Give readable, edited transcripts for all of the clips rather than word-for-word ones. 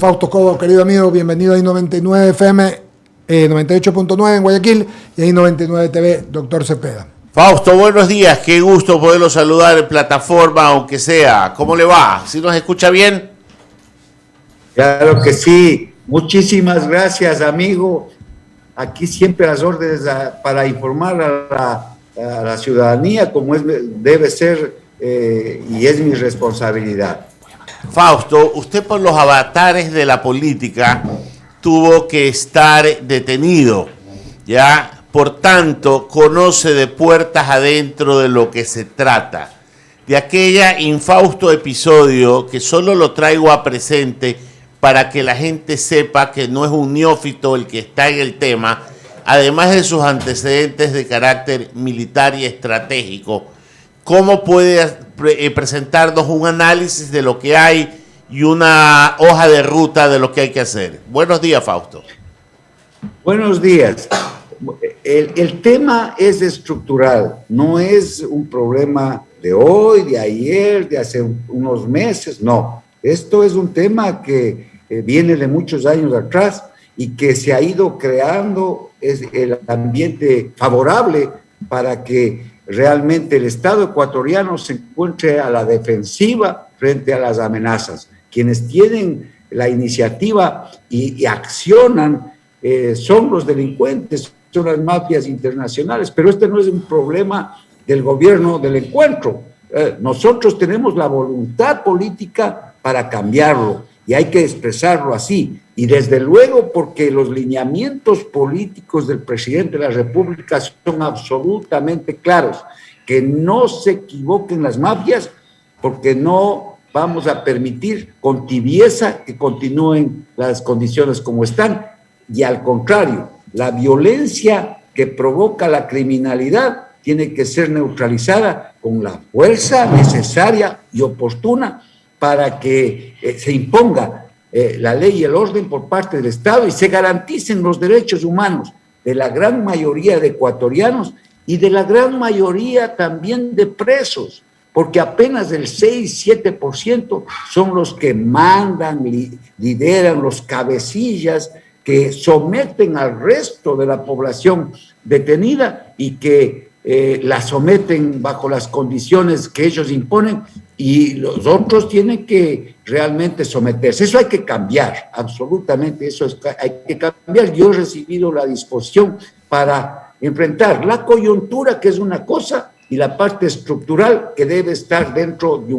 Fausto Cobo, querido amigo, bienvenido a I99 FM, 98.9 en Guayaquil y I99 TV, doctor Cepeda. Fausto, buenos días, qué gusto poderlo saludar en plataforma, aunque sea. ¿Cómo le va? ¿Sí nos escucha bien? Claro que sí, muchísimas gracias, amigo. Aquí siempre las órdenes para informar a la ciudadanía como debe ser y es mi responsabilidad. Fausto, usted por los avatares de la política tuvo que estar detenido, ¿ya? Por tanto, conoce de puertas adentro de lo que se trata. De aquella infausto episodio que solo lo traigo a presente para que la gente sepa que no es un neófito el que está en el tema, además de sus antecedentes de carácter militar y estratégico. ¿Cómo puede presentarnos un análisis de lo que hay y una hoja de ruta de lo que hay que hacer? Buenos días, Fausto. Buenos días. El tema es estructural, no es un problema de hoy, de ayer, de hace unos meses, no. Esto es un tema que viene de muchos años atrás y que se ha ido creando el ambiente favorable para que realmente el Estado ecuatoriano se encuentre a la defensiva frente a las amenazas. Quienes tienen la iniciativa y accionan son los delincuentes, son las mafias internacionales, pero este no es un problema del gobierno del encuentro. Nosotros tenemos la voluntad política para cambiarlo y hay que expresarlo así. Y desde luego porque los lineamientos políticos del presidente de la República son absolutamente claros, que no se equivoquen las mafias porque no vamos a permitir con tibieza que continúen las condiciones como están y al contrario, la violencia que provoca la criminalidad tiene que ser neutralizada con la fuerza necesaria y oportuna para que se imponga la ley y el orden por parte del Estado y se garanticen los derechos humanos de la gran mayoría de ecuatorianos y de la gran mayoría también de presos, porque apenas el 6-7% son los que mandan, lideran, los cabecillas que someten al resto de la población detenida y que la someten bajo las condiciones que ellos imponen y los otros tienen que realmente someterse. Eso hay que cambiar, absolutamente, hay que cambiar. Yo he recibido la disposición para enfrentar la coyuntura, que es una cosa, y la parte estructural que debe estar dentro de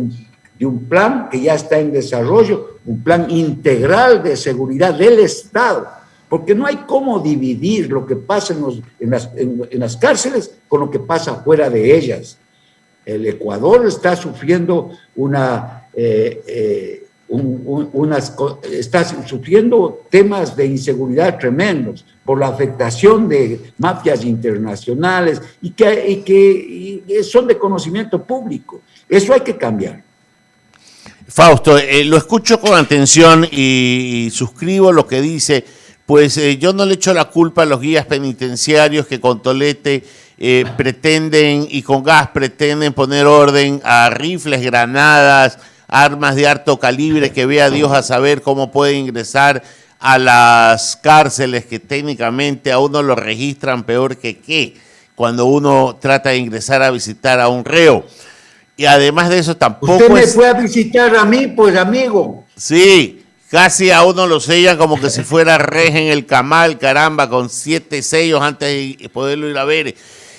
un plan que ya está en desarrollo, un plan integral de seguridad del Estado, porque no hay cómo dividir lo que pasa en las cárceles con lo que pasa fuera de ellas. El Ecuador está sufriendo está sufriendo temas de inseguridad tremendos por la afectación de mafias internacionales y que son de conocimiento público. Eso hay que cambiar. Fausto, lo escucho con atención y suscribo lo que dice. Pues yo no le echo la culpa a los guías penitenciarios que con tolete pretenden y con gas pretenden poner orden a rifles, granadas, armas de alto calibre, que vea Dios a saber cómo puede ingresar a las cárceles que técnicamente a uno lo registran peor que cuando uno trata de ingresar a visitar a un reo. Y además de eso tampoco Usted me fue a visitar a mí, pues, amigo. Sí. Casi a uno lo sellan como que si fuera res en el camal, caramba, con 7 sellos antes de poderlo ir a ver.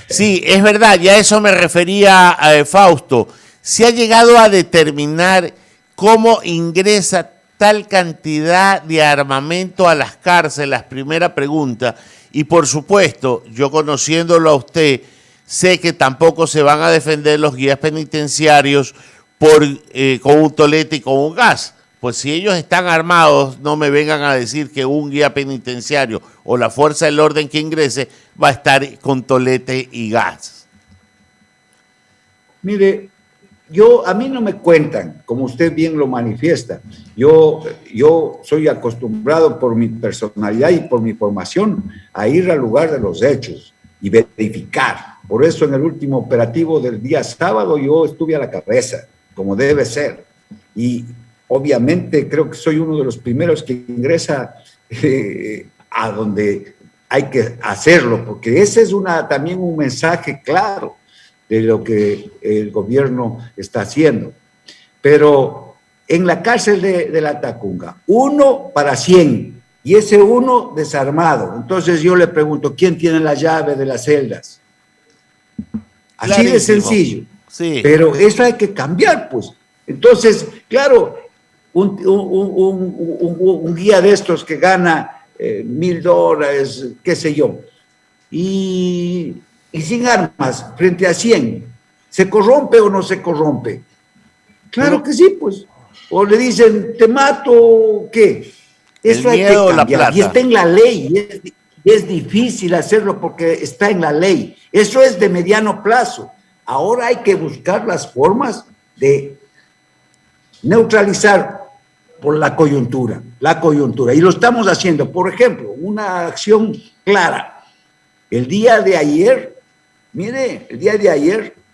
Sí, es verdad, ya eso me refería a Fausto. ¿Se ha llegado a determinar cómo ingresa tal cantidad de armamento a las cárceles? Primera pregunta. Y por supuesto, yo conociéndolo a usted, sé que tampoco se van a defender los guías penitenciarios con un tolete y con un gas. Pues si ellos están armados, no me vengan a decir que un guía penitenciario o la fuerza del orden que ingrese va a estar con tolete y gas. Mire, a mí no me cuentan, como usted bien lo manifiesta. Yo soy acostumbrado por mi personalidad y por mi formación a ir al lugar de los hechos y verificar. Por eso en el último operativo del día sábado yo estuve a la cabeza, como debe ser. Y obviamente creo que soy uno de los primeros que ingresa a donde hay que hacerlo, porque ese es también un mensaje claro de lo que el gobierno está haciendo. Pero en la cárcel de la Tacunga, 1 para 100, y ese 1 desarmado. Entonces yo le pregunto, ¿quién tiene la llave de las celdas? Así Clarísimo. de sencillo. Sí. Pero eso hay que cambiar, pues. Entonces, claro, un guía de estos que gana $1,000, qué sé yo, y sin armas, frente a 100, ¿se corrompe o no se corrompe? Claro que sí, pues. O le dicen, te mato, ¿qué? Eso hay que cambiar. Y está en la ley. Es difícil hacerlo porque está en la ley. Eso es de mediano plazo. Ahora hay que buscar las formas de neutralizar por la coyuntura. Y lo estamos haciendo. Por ejemplo, una acción clara. El día de ayer,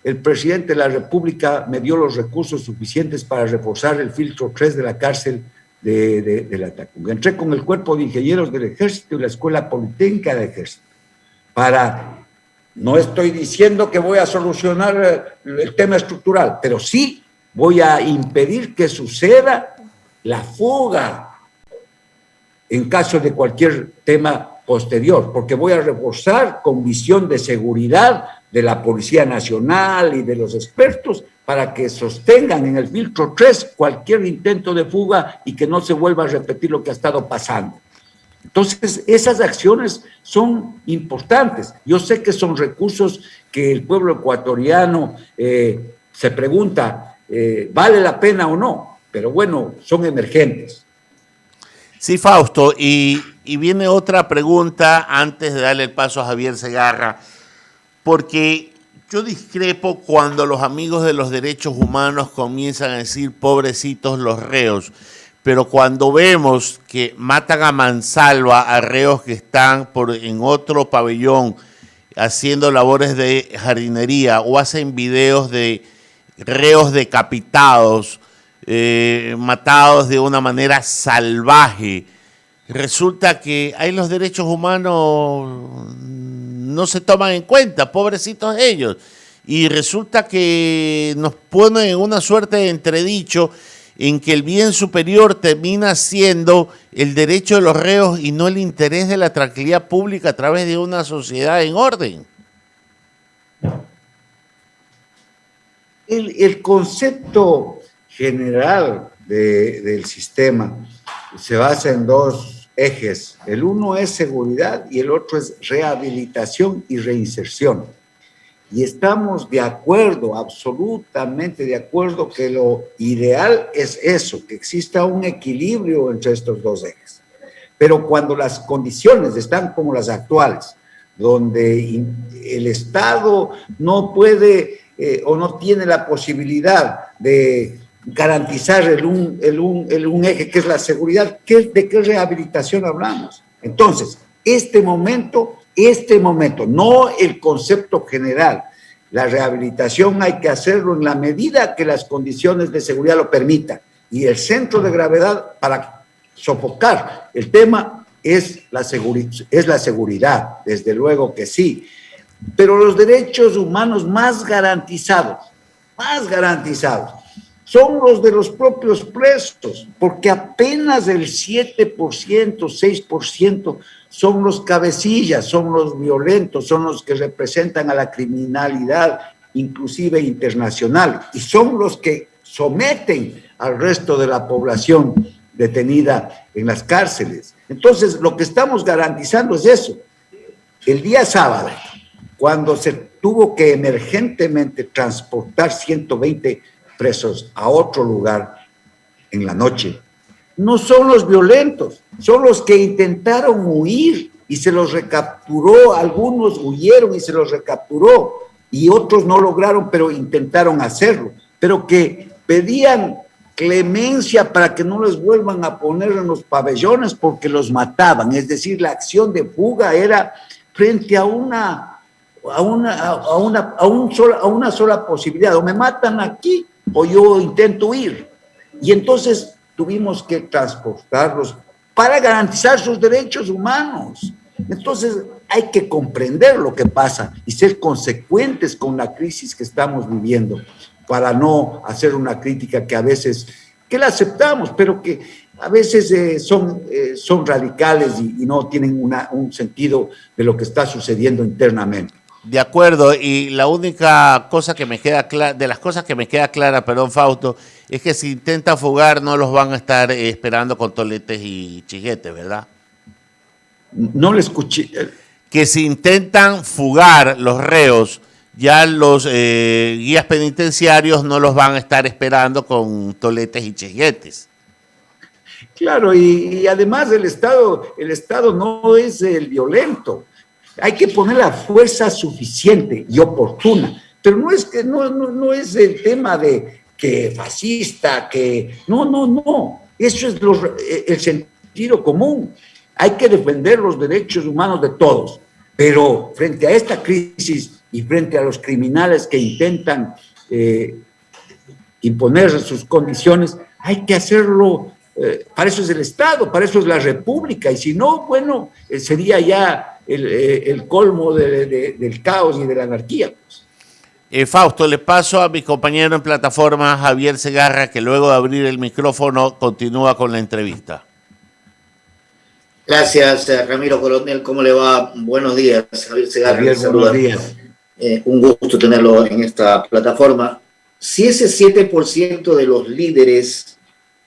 el presidente de la República me dio los recursos suficientes para reforzar el filtro 3 de la cárcel de la Tacunga. Entré con el cuerpo de ingenieros del Ejército y la Escuela Politécnica del Ejército. No estoy diciendo que voy a solucionar el tema estructural, pero sí voy a impedir que suceda la fuga en caso de cualquier tema posterior, porque voy a reforzar con visión de seguridad de la Policía Nacional y de los expertos para que sostengan en el filtro 3 cualquier intento de fuga y que no se vuelva a repetir lo que ha estado pasando. Entonces, esas acciones son importantes. Yo sé que son recursos que el pueblo ecuatoriano se pregunta, ¿vale la pena o no? Pero bueno, son emergentes. Sí, Fausto, y viene otra pregunta antes de darle el paso a Javier Segarra, porque yo discrepo cuando los amigos de los derechos humanos comienzan a decir pobrecitos los reos, pero cuando vemos que matan a mansalva a reos que están en otro pabellón haciendo labores de jardinería o hacen videos de reos decapitados, matados de una manera salvaje, resulta que ahí los derechos humanos no se toman en cuenta, pobrecitos ellos, y resulta que nos ponen en una suerte de entredicho en que el bien superior termina siendo el derecho de los reos y no el interés de la tranquilidad pública a través de una sociedad en orden. El concepto general del sistema se basa en 2 ejes. El uno es seguridad y el otro es rehabilitación y reinserción. Y estamos de acuerdo, absolutamente de acuerdo, que lo ideal es eso, que exista un equilibrio entre estos 2 ejes. Pero cuando las condiciones están como las actuales, donde el Estado no puede o no tiene la posibilidad de garantizar un eje que es la seguridad, ¿de qué rehabilitación hablamos? Entonces, este momento, no el concepto general. La rehabilitación hay que hacerlo en la medida que las condiciones de seguridad lo permitan. Y el centro de gravedad para sofocar el tema es la seguridad, desde luego que sí. Pero los derechos humanos más garantizados, son los de los propios presos, porque apenas el 7%, 6% son los cabecillas, son los violentos, son los que representan a la criminalidad, inclusive internacional, y son los que someten al resto de la población detenida en las cárceles. Entonces, lo que estamos garantizando es eso. El día sábado, cuando se tuvo que emergentemente transportar 120 presos a otro lugar en la noche, no son los violentos, son los que intentaron huir y se los recapturó. Algunos huyeron y se los recapturó y otros no lograron, pero intentaron hacerlo, pero que pedían clemencia para que no les vuelvan a poner en los pabellones porque los mataban. Es decir, la acción de fuga era frente a una sola posibilidad: o me matan aquí o yo intento huir. Y entonces tuvimos que transportarlos para garantizar sus derechos humanos. Entonces hay que comprender lo que pasa y ser consecuentes con la crisis que estamos viviendo para no hacer una crítica que a veces, que la aceptamos, pero que a veces son radicales y no tienen un sentido de lo que está sucediendo internamente. De acuerdo, y la única cosa que me queda clara, de las cosas que me queda clara, perdón, Fausto, es que si intenta fugar no los van a estar esperando con toletes y chiguetes, ¿verdad? No le escuché. Que si intentan fugar los reos, ya los guías penitenciarios no los van a estar esperando con toletes y chiguetes. Claro, y además el Estado no es el violento. Hay que poner la fuerza suficiente y oportuna, pero no es el tema de que fascista, que no, eso es el sentido común. Hay que defender los derechos humanos de todos, pero frente a esta crisis y frente a los criminales que intentan imponer sus condiciones, hay que hacerlo. Para eso es el Estado, para eso es la República, y si no, bueno, sería ya el colmo del caos y de la anarquía. Fausto, le paso a mi compañero en plataforma, Javier Segarra, que luego de abrir el micrófono continúa con la entrevista. Gracias, Ramiro Coronel. ¿Cómo le va? Buenos días, Javier Segarra. Javier, buenos días. Un gusto tenerlo en esta plataforma. Si ese 7% de los líderes,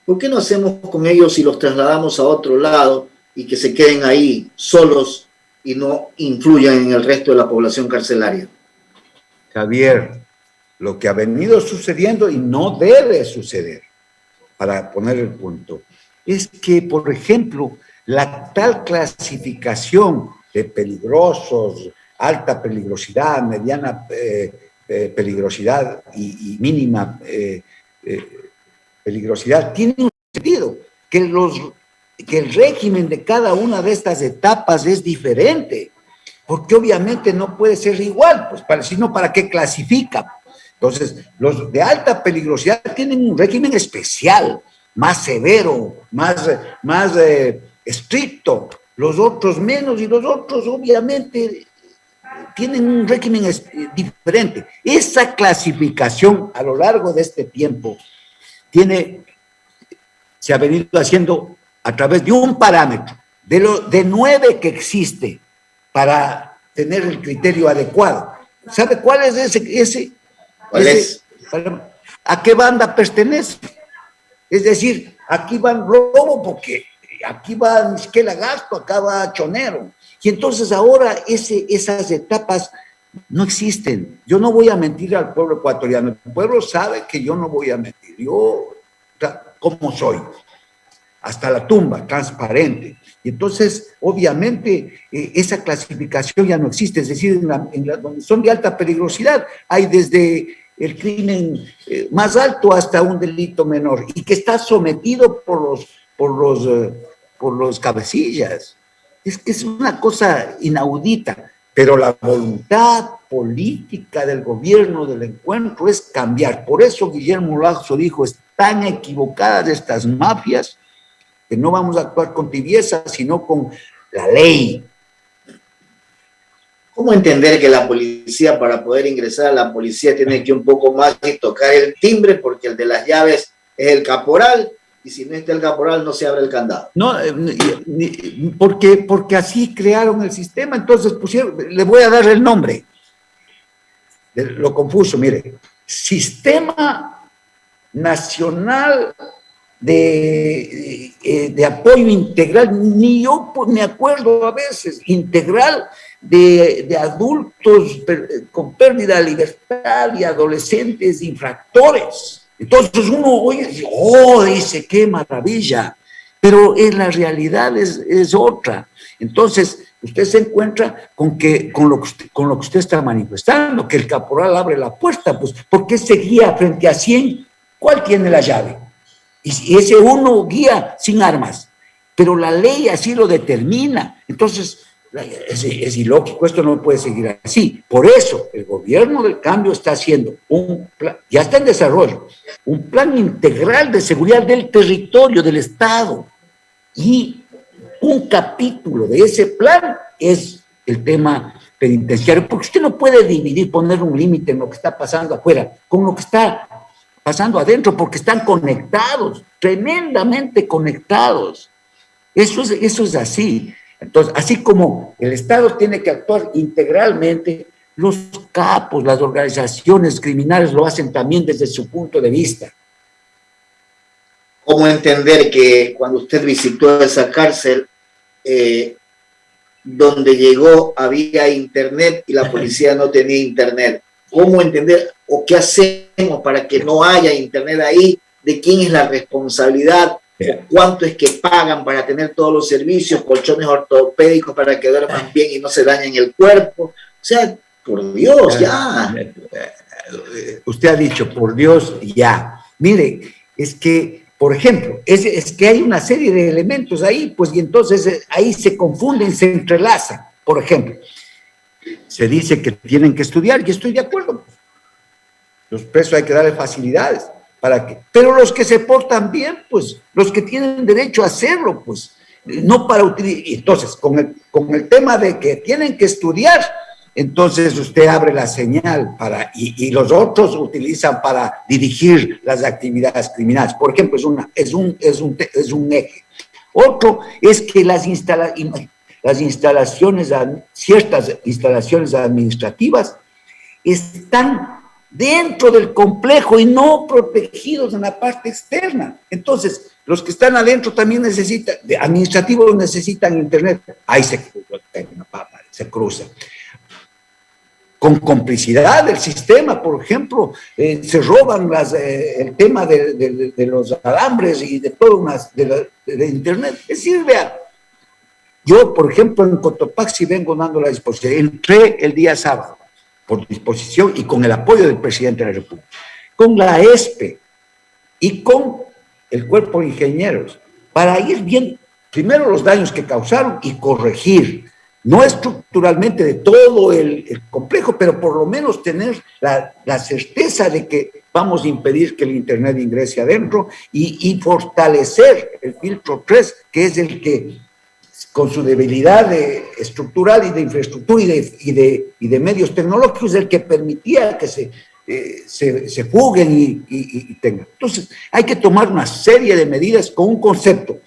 ¿por qué no hacemos con ellos y los trasladamos a otro lado y que se queden ahí solos y no influyan en el resto de la población carcelaria? Javier, lo que ha venido sucediendo y no debe suceder, para poner el punto, es que, por ejemplo, la tal clasificación de peligrosos, alta peligrosidad, mediana peligrosidad y mínima peligrosidad, tiene un sentido, que el régimen de cada una de estas etapas es diferente, porque obviamente no puede ser igual, pues sino para qué clasifica. Entonces, los de alta peligrosidad tienen un régimen especial, más severo, más estricto, los otros menos, y los otros obviamente tienen un régimen diferente. Esa clasificación a lo largo de este tiempo se ha venido haciendo a través de un parámetro, de 9 que existe para tener el criterio adecuado. ¿Sabe cuál es ese? ¿Cuál es? ¿A qué banda pertenece? Es decir, aquí van robo porque aquí va Nisquela Gasto, acá va Chonero. Y entonces ahora esas etapas no existen. Yo no voy a mentir al pueblo ecuatoriano. El pueblo sabe que yo no voy a mentir. Yo, como soy, hasta la tumba, transparente. Y entonces, obviamente, esa clasificación ya no existe. Es decir, donde son de alta peligrosidad, hay desde el crimen más alto hasta un delito menor, y que está sometido por los cabecillas. Es que es una cosa inaudita, pero la voluntad política del gobierno del encuentro es cambiar. Por eso Guillermo Lazo dijo, están equivocadas estas mafias, que no vamos a actuar con tibieza, sino con la ley. ¿Cómo entender que la policía, para poder ingresar a la policía, tiene que un poco más y tocar el timbre, porque el de las llaves es el caporal, y si no está el caporal no se abre el candado? No, porque así crearon el sistema. Entonces le voy a dar el nombre. Lo confuso, mire. Sistema Nacional de Apoyo Integral, ni yo me acuerdo a veces, integral de adultos con pérdida de libertad y adolescentes infractores. Entonces uno oye, dice, qué maravilla, pero la realidad es otra. Entonces usted se encuentra con lo que usted está manifestando, que el caporal abre la puerta, pues, ¿por qué se guía frente a 100? ¿Cuál tiene la llave? Y ese uno guía sin armas, pero la ley así lo determina. Entonces, Es ilógico, esto no puede seguir así. Por eso el gobierno del cambio está haciendo un plan, ya está en desarrollo, un plan integral de seguridad del territorio del Estado. Y un capítulo de ese plan es el tema penitenciario, porque usted no puede dividir, poner un límite en lo que está pasando afuera con lo que está pasando adentro, porque están conectados, tremendamente conectados. Eso es así. Entonces, así como el Estado tiene que actuar integralmente, los capos, las organizaciones criminales lo hacen también desde su punto de vista. ¿Cómo entender que cuando usted visitó esa cárcel, donde llegó había internet y la policía no tenía internet? ¿Cómo entender o qué hacemos para que no haya internet ahí? ¿De quién es la responsabilidad? ¿Cuánto es que pagan para tener todos los servicios, colchones ortopédicos para que duerman bien y no se dañen el cuerpo? O sea, por Dios, ya. Usted ha dicho, por Dios, ya. Mire, es que, por ejemplo, es que hay una serie de elementos ahí, pues, y entonces ahí se confunden, se entrelazan. Por ejemplo, se dice que tienen que estudiar, y estoy de acuerdo. Los presos hay que darle facilidades. ¿Para qué? Pero los que se portan bien, pues, los que tienen derecho a hacerlo, pues, no para utilizar. Entonces, con el tema de que tienen que estudiar, entonces usted abre la señal y los otros utilizan para dirigir las actividades criminales. Por ejemplo, es un eje. Otro es que ciertas instalaciones administrativas están dentro del complejo y no protegidos en la parte externa. Entonces, los que están adentro también administrativos necesitan internet. Ahí se cruza. Con complicidad del sistema, por ejemplo, se roban el tema de los alambres y de todo de internet. Es decir, vea, yo, por ejemplo, en Cotopaxi vengo dando la disposición. Entré el día sábado, por disposición y con el apoyo del presidente de la República, con la ESPE y con el cuerpo de ingenieros, para ir viendo primero los daños que causaron y corregir, no estructuralmente de todo el complejo, pero por lo menos tener la certeza de que vamos a impedir que el internet ingrese adentro y fortalecer el filtro 3, que es el que, con su debilidad estructural y de infraestructura y de medios tecnológicos, el que permitía que se fuguen y tengan. Entonces, hay que tomar una serie de medidas con un concepto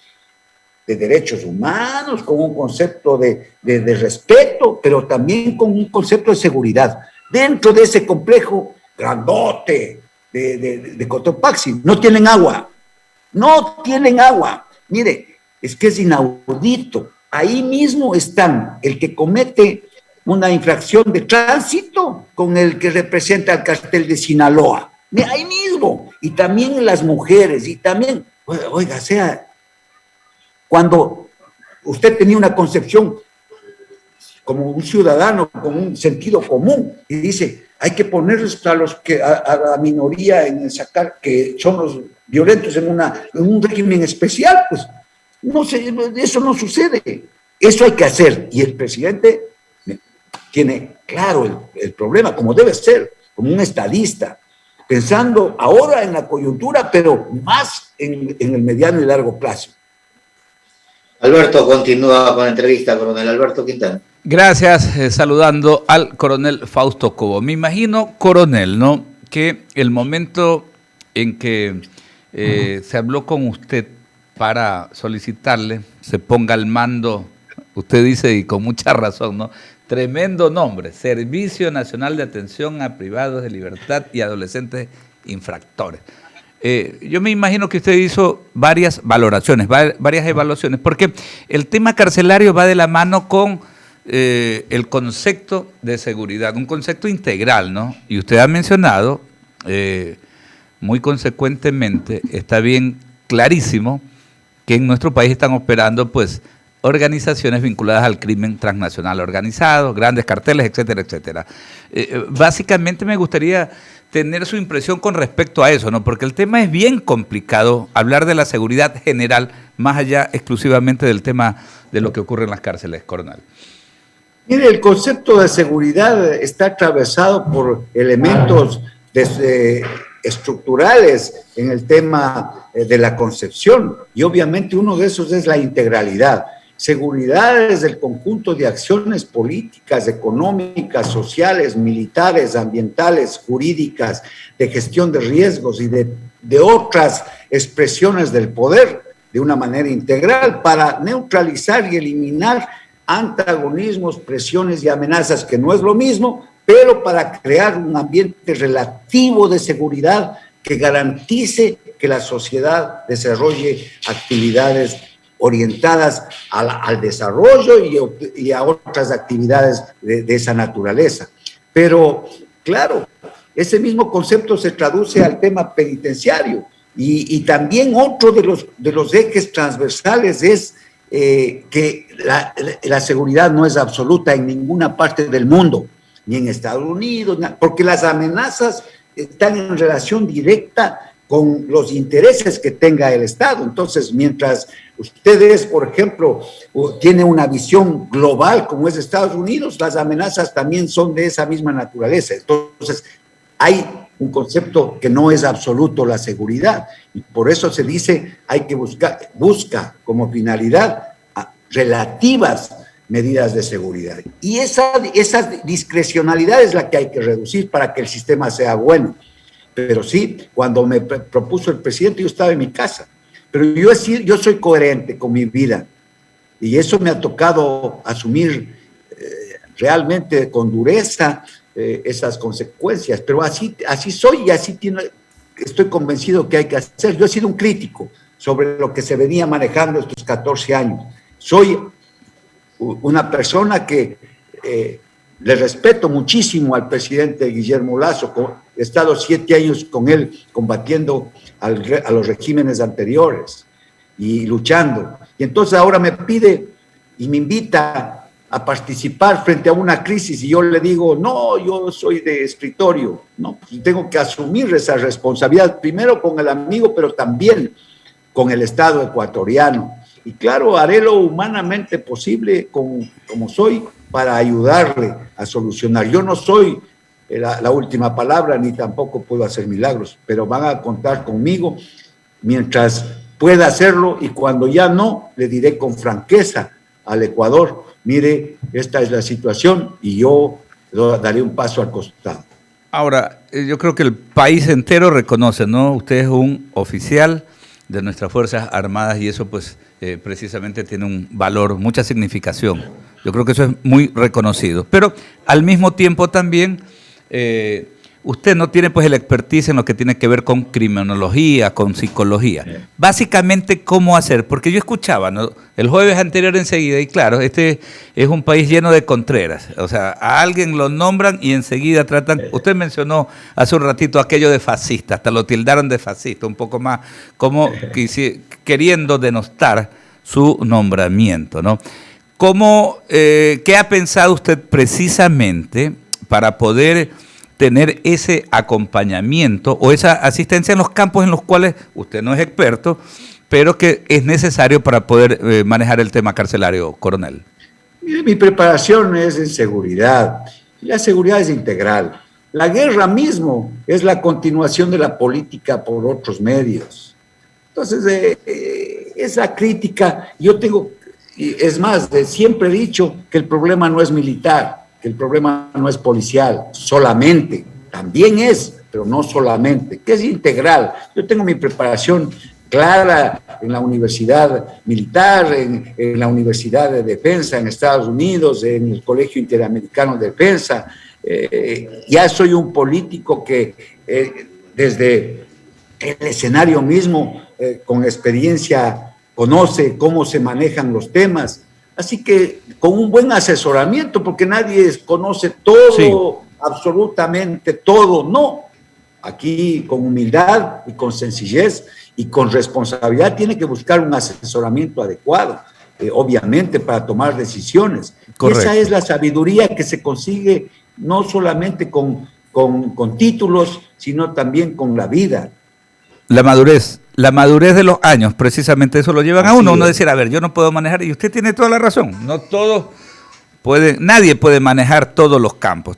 de derechos humanos, con un concepto de respeto, pero también con un concepto de seguridad. Dentro de ese complejo grandote de Cotopaxi, no tienen agua. Mire, es que es inaudito. Ahí mismo están el que comete una infracción de tránsito con el que representa el cartel de Sinaloa. Ahí mismo. Y también las mujeres, y también, oiga, cuando usted tenía una concepción como un ciudadano, con un sentido común, y dice, hay que ponerlos a la minoría en sacar, que son los violentos en un régimen especial, pues no sé, eso no sucede. Eso hay que hacer. Y el presidente tiene claro el problema, como debe ser, como un estadista, pensando ahora en la coyuntura, pero más en el mediano y largo plazo. Alberto continúa con la entrevista, coronel Alberto Quintana. Gracias, saludando al coronel Fausto Cobo. Me imagino, coronel, ¿no?, que el momento en que se habló con usted para solicitarle se ponga al mando, usted dice, y con mucha razón, ¿no?, tremendo nombre, Servicio Nacional de Atención a Privados de Libertad y Adolescentes Infractores. Yo me imagino que usted hizo varias valoraciones, varias evaluaciones, porque el tema carcelario va de la mano con el concepto de seguridad, un concepto integral, ¿no? Y usted ha mencionado, muy consecuentemente, está bien clarísimo, que en nuestro país están operando, pues, organizaciones vinculadas al crimen transnacional organizado, grandes carteles, etcétera, etcétera. Básicamente me gustaría tener su impresión con respecto a eso, ¿no? Porque el tema es bien complicado, hablar de la seguridad general, más allá exclusivamente del tema de lo que ocurre en las cárceles, coronel. Mire, el concepto de seguridad está atravesado por elementos estructurales en el tema de la concepción, y obviamente uno de esos es la integralidad. Seguridad es el conjunto de acciones políticas, económicas, sociales, militares, ambientales, jurídicas, de gestión de riesgos y de otras expresiones del poder de una manera integral para neutralizar y eliminar antagonismos, presiones y amenazas, que no es lo mismo, pero para crear un ambiente relativo de seguridad que garantice que la sociedad desarrolle actividades orientadas al desarrollo y a otras actividades de esa naturaleza. Pero, claro, ese mismo concepto se traduce al tema penitenciario y también otro de los ejes transversales es que la seguridad no es absoluta en ninguna parte del mundo, ni en Estados Unidos, porque las amenazas están en relación directa con los intereses que tenga el Estado. Entonces, mientras ustedes, por ejemplo, tienen una visión global como es Estados Unidos, las amenazas también son de esa misma naturaleza. Entonces, hay un concepto que no es absoluto, la seguridad, y por eso se dice hay que busca como finalidad relativas medidas de seguridad. Y esa discrecionalidad es la que hay que reducir para que el sistema sea bueno. Pero sí, cuando me propuso el presidente, yo estaba en mi casa. Pero yo soy coherente con mi vida. Y eso me ha tocado asumir realmente con dureza esas consecuencias. Pero así soy y estoy convencido que hay que hacer. Yo he sido un crítico sobre lo que se venía manejando estos 14 años. Soy una persona que le respeto muchísimo al presidente Guillermo Lasso. He estado 7 años con él combatiendo a los regímenes anteriores y luchando. Y entonces ahora me pide y me invita a participar frente a una crisis y yo le digo, no, yo soy de escritorio, no, tengo que asumir esa responsabilidad, primero con el amigo, pero también con el Estado ecuatoriano. Y claro, haré lo humanamente posible como soy para ayudarle a solucionar. Yo no soy la última palabra, ni tampoco puedo hacer milagros, pero van a contar conmigo mientras pueda hacerlo, y cuando ya no, le diré con franqueza al Ecuador, mire, esta es la situación y yo daré un paso al costado. Ahora, yo creo que el país entero reconoce, ¿no? Usted es un oficial de nuestras Fuerzas Armadas y eso pues precisamente tiene un valor, mucha significación. Yo creo que eso es muy reconocido. Pero al mismo tiempo también usted no tiene pues el expertise en lo que tiene que ver con criminología, con psicología. Básicamente, ¿cómo hacer? Porque yo escuchaba, ¿no?, el jueves anterior enseguida, y claro, este es un país lleno de contreras. O sea, a alguien lo nombran y enseguida tratan. Usted mencionó hace un ratito aquello de fascista, hasta lo tildaron de fascista, un poco más como queriendo denostar su nombramiento, ¿no? ¿Qué ha pensado usted precisamente para poder tener ese acompañamiento o esa asistencia en los campos en los cuales usted no es experto, pero que es necesario para poder manejar el tema carcelario, coronel? Mire, mi preparación es en seguridad, y la seguridad es integral. La guerra mismo es la continuación de la política por otros medios. Entonces, esa crítica, es más, siempre he dicho que el problema no es militar, que el problema no es policial, solamente, también es, pero no solamente, que es integral. Yo tengo mi preparación clara en la universidad militar, en la Universidad de Defensa en Estados Unidos, en el Colegio Interamericano de Defensa. Ya soy un político que desde el escenario mismo, con experiencia, conoce cómo se manejan los temas. Así que con un buen asesoramiento, porque nadie conoce todo, sí, absolutamente todo, no. Aquí con humildad y con sencillez y con responsabilidad tiene que buscar un asesoramiento adecuado, obviamente para tomar decisiones. Correcto. Esa es la sabiduría que se consigue no solamente con títulos, sino también con la vida. La madurez de los años, precisamente eso lo llevan a uno decir, a ver, yo no puedo manejar, y usted tiene toda la razón, no todos nadie puede manejar todos los campos,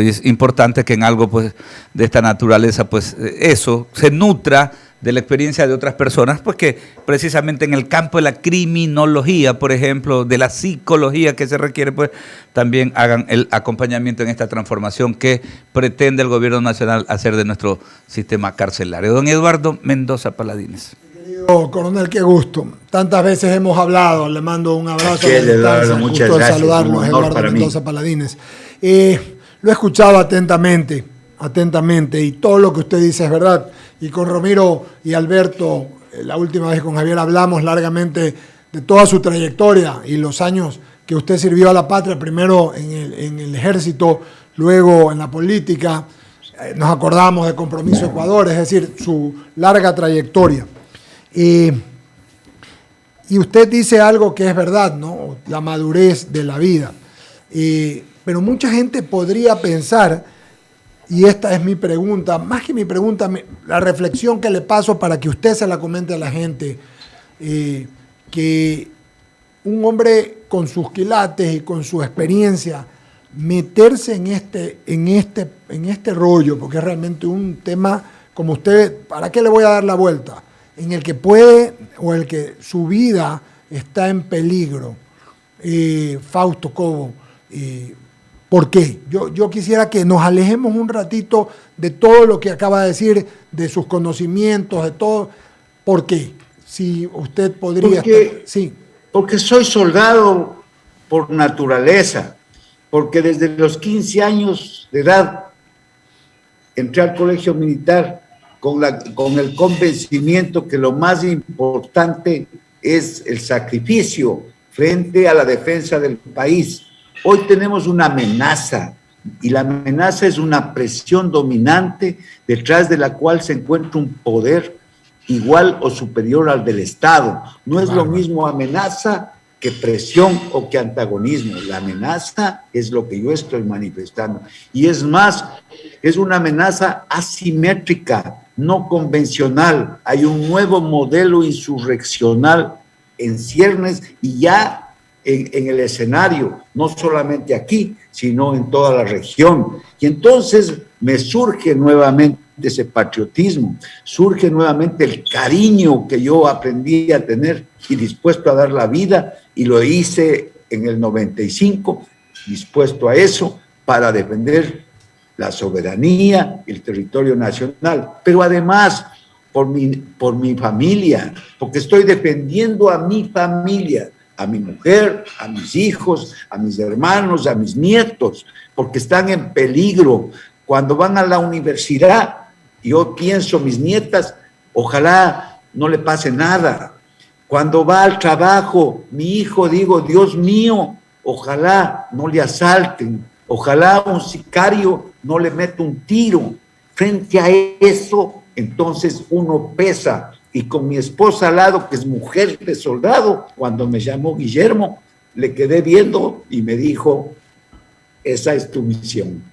y es importante que en algo pues de esta naturaleza pues eso se nutra de la experiencia de otras personas, pues que precisamente en el campo de la criminología, por ejemplo, de la psicología que se requiere, pues también hagan el acompañamiento en esta transformación que pretende el gobierno nacional hacer de nuestro sistema carcelario. Don Eduardo Mendoza Paladines. Querido coronel, qué gusto. Tantas veces hemos hablado, le mando un abrazo. Eduardo, muchas gusto gracias. saludarlo, Eduardo Mendoza Paladines. Lo he escuchado atentamente, y todo lo que usted dice es verdad. Y con Ramiro y Alberto, la última vez con Javier hablamos largamente de toda su trayectoria y los años que usted sirvió a la patria, primero en el ejército, luego en la política. Nos acordamos de Compromiso Ecuador, es decir, su larga trayectoria. Y usted dice algo que es verdad, ¿no? La madurez de la vida. Pero mucha gente podría pensar, y esta es mi pregunta, más que mi pregunta, la reflexión que le paso para que usted se la comente a la gente, que un hombre con sus quilates y con su experiencia, meterse en este rollo, porque es realmente un tema, como usted, ¿para qué le voy a dar la vuelta? En el que puede, o el que su vida está en peligro. Fausto Cobo, ¿por qué? Yo quisiera que nos alejemos un ratito de todo lo que acaba de decir, de sus conocimientos, de todo. ¿Por qué? Si usted podría... Sí. Porque soy soldado por naturaleza, porque desde los 15 años de edad entré al colegio militar con el convencimiento que lo más importante es el sacrificio frente a la defensa del país. Hoy tenemos una amenaza, y la amenaza es una presión dominante detrás de la cual se encuentra un poder igual o superior al del Estado. No es lo mismo amenaza que presión o que antagonismo. La amenaza es lo que yo estoy manifestando. Y es más, es una amenaza asimétrica, no convencional. Hay un nuevo modelo insurreccional en ciernes y ya en el escenario, no solamente aquí, sino en toda la región. Y entonces me surge nuevamente ese patriotismo, surge nuevamente el cariño que yo aprendí a tener y dispuesto a dar la vida, y lo hice en el 95, dispuesto a eso para defender la soberanía, el territorio nacional, pero además por mi familia, porque estoy defendiendo a mi familia, a mi mujer, a mis hijos, a mis hermanos, a mis nietos, porque están en peligro. Cuando van a la universidad, yo pienso, mis nietas, ojalá no le pase nada. Cuando va al trabajo, mi hijo, digo, Dios mío, ojalá no le asalten, ojalá un sicario no le meta un tiro. Frente a eso, entonces uno pesa. Y con mi esposa al lado, que es mujer de soldado, cuando me llamó Guillermo, le quedé viendo y me dijo, esa es tu misión.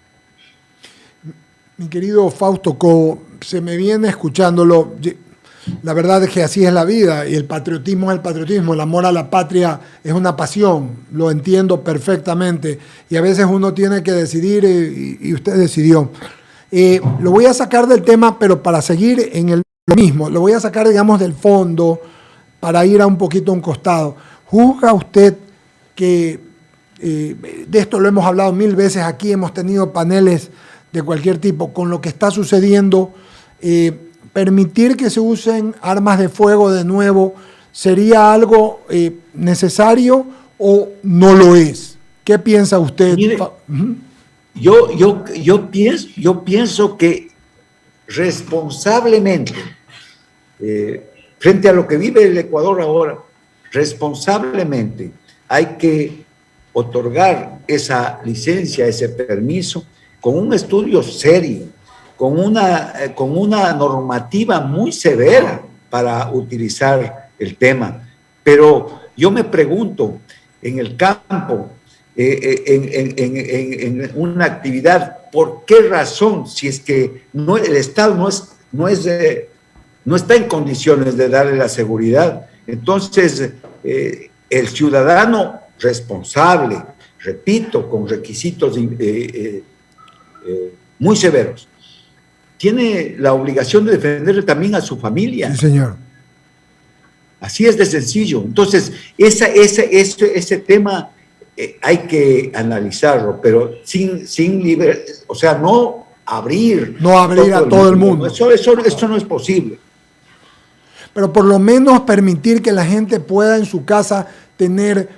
Mi querido Fausto Cobo, se me viene escuchándolo. La verdad es que así es la vida, y el patriotismo es el patriotismo, el amor a la patria es una pasión, lo entiendo perfectamente, y a veces uno tiene que decidir, y usted decidió. Lo voy a sacar del tema, pero para seguir en lo mismo, lo voy a sacar, digamos, del fondo, para ir a un poquito a un costado. ¿Juzga usted que, de esto lo hemos hablado 1000 veces aquí, hemos tenido paneles de cualquier tipo, con lo que está sucediendo, permitir que se usen armas de fuego de nuevo, ¿sería algo necesario o no lo es? ¿Qué piensa usted? Mire, yo pienso que responsablemente, frente a lo que vive el Ecuador ahora, responsablemente hay que otorgar esa licencia, ese permiso, con un estudio serio, con una normativa muy severa para utilizar el tema. Pero yo me pregunto, en el campo, en una actividad, ¿por qué razón, si es que el Estado no está en condiciones de darle la seguridad? Entonces, el ciudadano responsable, repito, con requisitos muy severos, tiene la obligación de defender también a su familia. Sí, señor. Así es de sencillo. Entonces, ese tema hay que analizarlo, pero o sea, no abrir. No abrir a todo el mundo. Eso no es posible. Pero por lo menos permitir que la gente pueda en su casa tener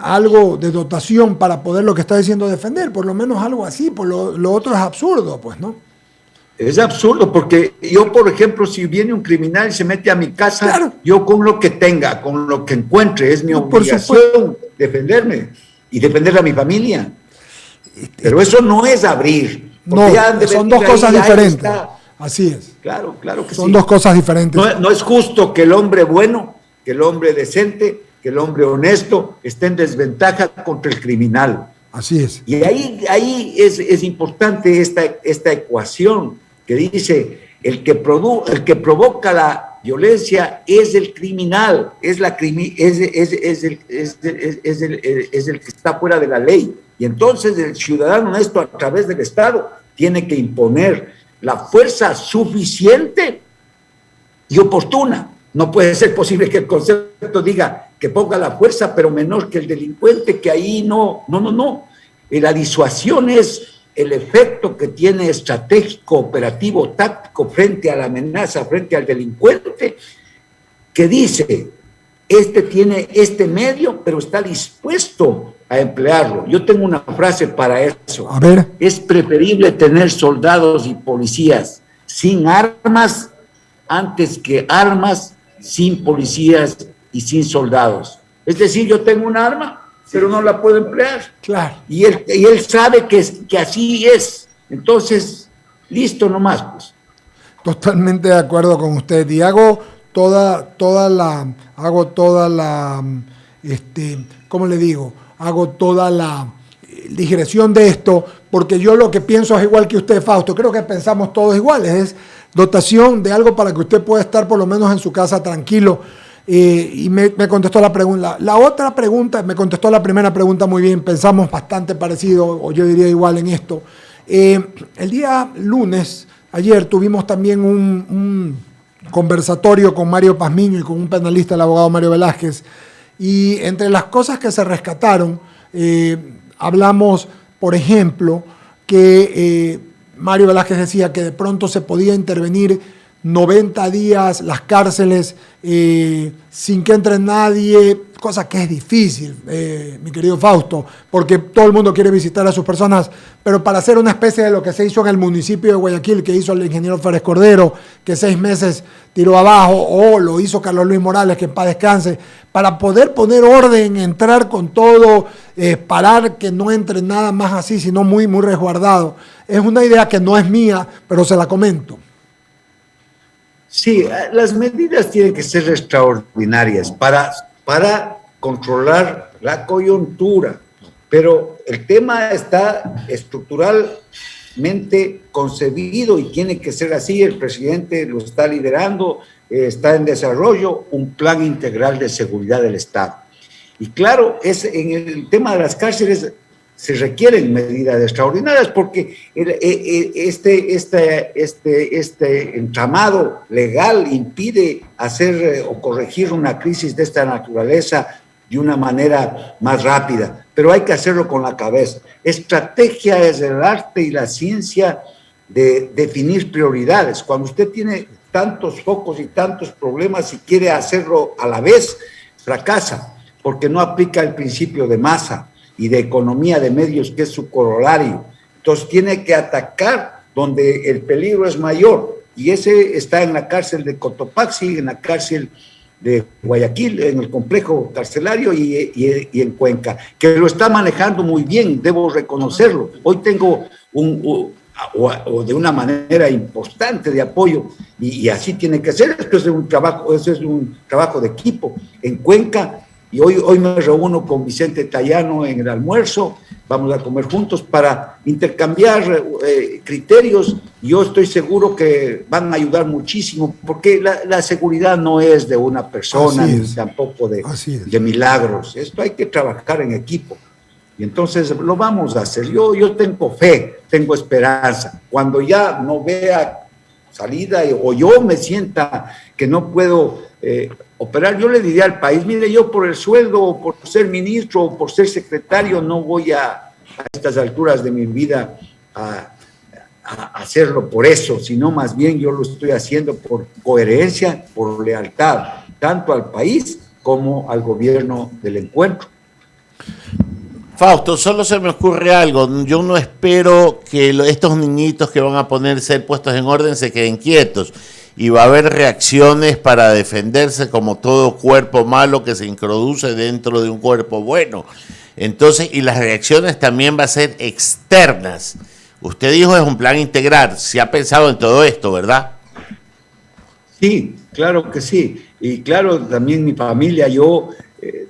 algo de dotación para poder, lo que está diciendo, defender, por lo menos algo así, por lo otro es absurdo, pues, ¿no? Es absurdo, porque yo, por ejemplo, si viene un criminal y se mete a mi casa, claro, yo con lo que tenga, con lo que encuentre, es mi obligación defenderme y defender a mi familia. Pero eso no es abrir. No, son dos cosas diferentes. Así es. Claro que sí. Son dos cosas diferentes. No es justo que el hombre bueno, que el hombre decente, que el hombre honesto esté en desventaja contra el criminal. Así es. Y ahí es importante esta ecuación que dice, el que provoca la violencia es el criminal, es el que está fuera de la ley. Y entonces el ciudadano honesto, a través del Estado, tiene que imponer la fuerza suficiente y oportuna. No puede ser posible que el concepto diga que ponga la fuerza, pero menor que el delincuente, que ahí no. La disuasión es el efecto que tiene estratégico, operativo, táctico frente a la amenaza, frente al delincuente, que dice, tiene este medio, pero está dispuesto a emplearlo. Yo tengo una frase para eso. A ver. Es preferible tener soldados y policías sin armas antes que armas sin policías y sin soldados. Es decir, yo tengo un arma, pero no la puedo emplear. Claro. Y él sabe que así es. Entonces, listo nomás, pues. Totalmente de acuerdo con usted. Y hago toda la, ¿cómo le digo? Hago toda la digresión de esto, porque yo lo que pienso es igual que usted, Fausto. Creo que pensamos todos iguales. Es dotación de algo para que usted pueda estar por lo menos en su casa tranquilo. Y me contestó la pregunta. La otra pregunta, me contestó la primera pregunta muy bien. Pensamos bastante parecido, o yo diría igual en esto. El día lunes, ayer, tuvimos también un conversatorio con Mario Pazmiño y con un penalista, el abogado Mario Velázquez. Y entre las cosas que se rescataron, hablamos, por ejemplo, que Mario Velázquez decía que de pronto se podía intervenir 90 días las cárceles sin que entre nadie, cosa que es difícil, mi querido Fausto, porque todo el mundo quiere visitar a sus personas, pero para hacer una especie de lo que se hizo en el municipio de Guayaquil, que hizo el ingeniero Férez Cordero, que 6 meses tiró abajo, o lo hizo Carlos Luis Morales, que en paz descanse, para poder poner orden, entrar con todo, parar que no entre nada más así, sino muy, muy resguardado. Es una idea que no es mía, pero se la comento. Sí, las medidas tienen que ser extraordinarias para controlar la coyuntura, pero el tema está estructuralmente concebido y tiene que ser así. El presidente lo está liderando, está en desarrollo un plan integral de seguridad del Estado. Y claro, en el tema de las cárceles se requieren medidas extraordinarias porque este entramado legal impide hacer o corregir una crisis de esta naturaleza de una manera más rápida, pero hay que hacerlo con la cabeza. Estrategia es el arte y la ciencia de definir prioridades. Cuando usted tiene tantos focos y tantos problemas y quiere hacerlo a la vez, fracasa, porque no aplica el principio de masa y de economía de medios, que es su corolario. Entonces tiene que atacar donde el peligro es mayor, y ese está en la cárcel de Cotopaxi, en la cárcel de Guayaquil, en el complejo carcelario y en Cuenca, que lo está manejando muy bien, debo reconocerlo. Hoy tengo de una manera importante de apoyo, y así tiene que ser. Esto es un trabajo de equipo. En Cuenca, y hoy me reúno con Vicente Tallano en el almuerzo, vamos a comer juntos para intercambiar criterios. Yo estoy seguro que van a ayudar muchísimo, porque la seguridad no es de una persona, ni tampoco de milagros. Esto hay que trabajar en equipo. Y entonces lo vamos a hacer. Yo tengo fe, tengo esperanza. Cuando ya no vea salida o yo me sienta que no puedo operar, yo le diría al país, mire, yo por el sueldo, o por ser ministro, o por ser secretario, no voy a estas alturas de mi vida a hacerlo por eso, sino más bien yo lo estoy haciendo por coherencia, por lealtad, tanto al país como al gobierno del encuentro. Fausto, solo se me ocurre algo. Yo no espero que estos niñitos que van a ser puestos en orden se queden quietos. Y va a haber reacciones para defenderse, como todo cuerpo malo que se introduce dentro de un cuerpo bueno. Entonces, y las reacciones también van a ser externas. Usted dijo es un plan integral. ¿Se ha pensado en todo esto, verdad? Sí, claro que sí. Y claro, también mi familia, yo...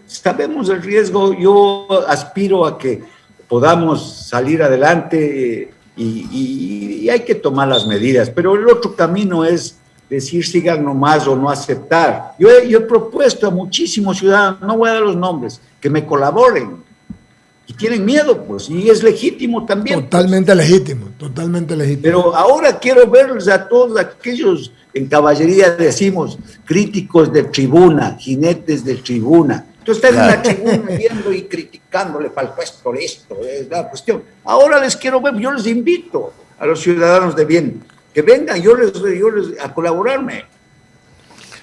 sabemos el riesgo, yo aspiro a que podamos salir adelante y hay que tomar las medidas, pero el otro camino es decir sigan nomás o no aceptar. Yo he propuesto a muchísimos ciudadanos, no voy a dar los nombres, que me colaboren y tienen miedo, pues, y es legítimo también. Totalmente pues. Legítimo, totalmente legítimo. Pero ahora quiero verles a todos aquellos, en caballería decimos, críticos de tribuna, jinetes de tribuna. Entonces están en la tribuna viendo y criticándole, faltó esto, es la cuestión. Ahora les quiero ver, yo les invito a los ciudadanos de bien, que vengan, yo les a colaborarme.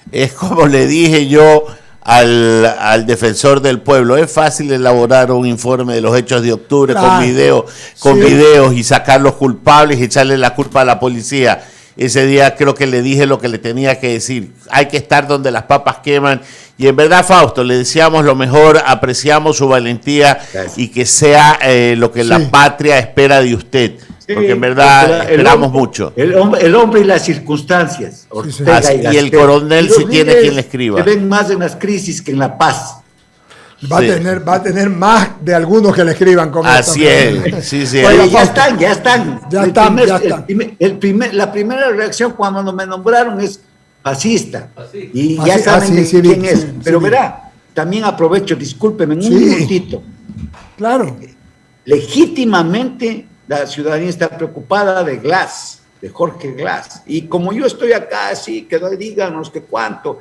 Es como le dije yo al defensor del pueblo, es fácil elaborar un informe de los hechos de octubre con videos y sacar los culpables y echarle la culpa a la policía. Ese día creo que le dije lo que le tenía que decir. Hay que estar donde las papas queman. Y en verdad, Fausto, le deseamos lo mejor, apreciamos su valentía. Gracias. Y que sea lo que la patria espera de usted. Sí, porque en verdad esperamos mucho. El hombre y las circunstancias. Y el coronel si tiene quien le escriba. Se ven más en las crisis que en la paz. Va a tener más de algunos que le escriban con esto. Así es. Sí, sí. Bueno, ya están. La primera reacción cuando me nombraron es fascista. Y ya saben quién es. Pero verá, también aprovecho, discúlpeme, un minutito. Claro. Legítimamente la ciudadanía está preocupada de Glass, de Jorge Glass. Y como yo estoy acá, así, que díganos que cuánto.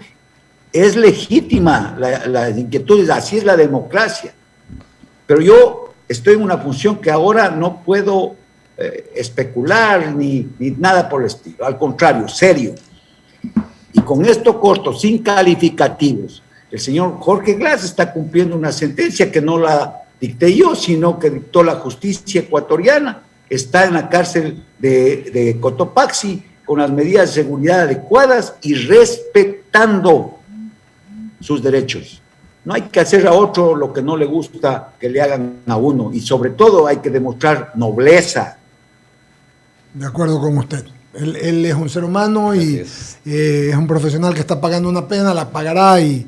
Es legítima las inquietudes, así es la democracia. Pero yo estoy en una función que ahora no puedo especular ni nada por el estilo. Al contrario, serio. Y con esto corto, sin calificativos, el señor Jorge Glass está cumpliendo una sentencia que no la dicté yo, sino que dictó la justicia ecuatoriana. Está en la cárcel de Cotopaxi con las medidas de seguridad adecuadas y respetando sus derechos. No hay que hacer a otro lo que no le gusta que le hagan a uno, y sobre todo hay que demostrar nobleza. De acuerdo con usted. Él es un ser humano y es un profesional que está pagando una pena, la pagará, y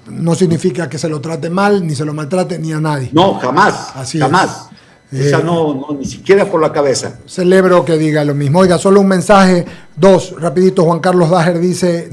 no significa que se lo trate mal, ni se lo maltrate, ni a nadie. No, jamás. Así jamás. Esa no, ni siquiera por la cabeza. Celebro que diga lo mismo. Oiga, solo un mensaje, rapidito. Juan Carlos Dager dice,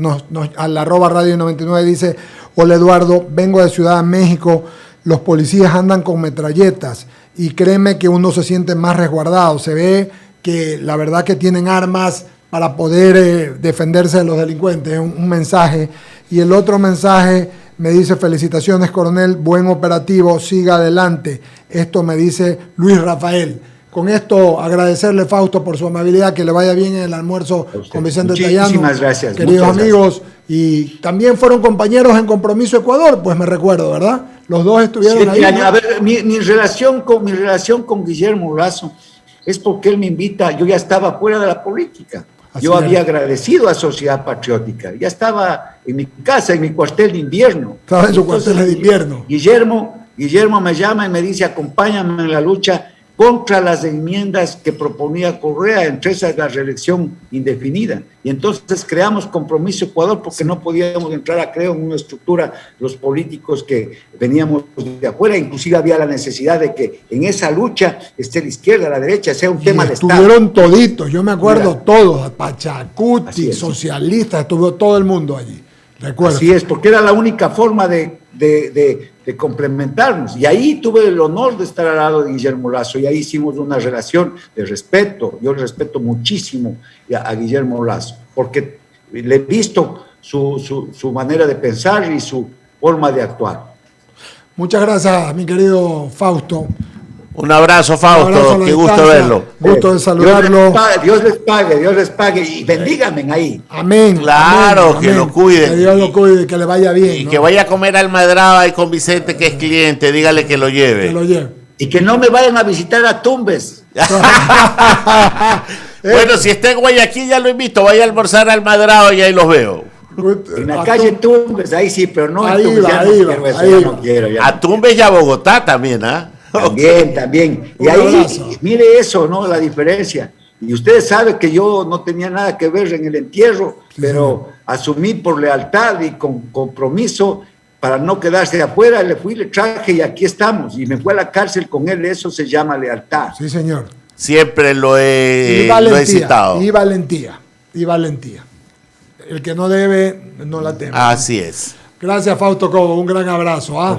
al @radio99 dice: hola Eduardo, vengo de Ciudad de México, los policías andan con metralletas y créeme que uno se siente más resguardado. Se ve que la verdad que tienen armas para poder defenderse de los delincuentes. Es un mensaje. Y el otro mensaje me dice: felicitaciones, coronel, buen operativo, siga adelante. Esto me dice Luis Rafael. Con esto, agradecerle, Fausto, por su amabilidad, que le vaya bien en el almuerzo con Vicente Tallano. Muchísimas gracias. Queridos amigos, y también fueron compañeros en Compromiso Ecuador, pues me recuerdo, ¿verdad? Los dos estuvieron ahí. A ver, mi relación con Guillermo Lazo es porque él me invita. Yo ya estaba fuera de la política. Yo había agradecido a Sociedad Patriótica. Ya estaba en mi casa, en mi cuartel de invierno. Estaba en su cuartel de invierno. Guillermo me llama y me dice: acompáñame en la lucha contra las enmiendas que proponía Correa, entre esas la reelección indefinida. Y entonces creamos Compromiso Ecuador porque no podíamos entrar, creo, en una estructura los políticos que veníamos de afuera. Inclusive había la necesidad de que en esa lucha esté la izquierda, la derecha, sea un tema de Estado. Estuvieron toditos, yo me acuerdo, todos, Pachacuti, socialistas, estuvo todo el mundo allí. Recuerdo. Así es, porque era la única forma de de complementarnos. Y ahí tuve el honor de estar al lado de Guillermo Lazo y ahí hicimos una relación de respeto. Yo le respeto muchísimo a Guillermo Lazo, porque le he visto su manera de pensar y su forma de actuar. Muchas gracias, mi querido Fausto. Un abrazo, Fausto, Un abrazo a la qué gusto distancia. verlo. Gusto de saludarlo. Dios les pague y bendíganme ahí. Amén. Claro, amén, que amén. lo cuiden. Que Dios lo cuide, que le vaya bien. Y ¿no? que vaya a comer almadraba y con Vicente, que es cliente, dígale que lo lleve. Que lo lleve. Y que no me vayan a visitar a Tumbes. Bueno, si está en Guayaquil ya lo invito, vaya a almorzar al Almadraba y ahí los veo. En la calle Tumbes, ahí sí, pero no Ahí en Tumbes, va, ya ahí no va, quiero eso, ahí ya va. no quiero. Ya A Tumbes y a Bogotá también, ¿ah? También. Y Un ahí, abrazo. mire eso, ¿no? La diferencia. Y ustedes saben que yo no tenía nada que ver en el entierro, pero asumí por lealtad y con compromiso para no quedarse de afuera, le fui, le traje y aquí estamos. Y me fui a la cárcel con él, eso se llama lealtad. Sí, señor. Siempre lo Y he valentía. citado. Y valentía. Y valentía. El que no debe, no la teme. Así es. Gracias, Fausto Cobo. Un gran abrazo. ¿ah?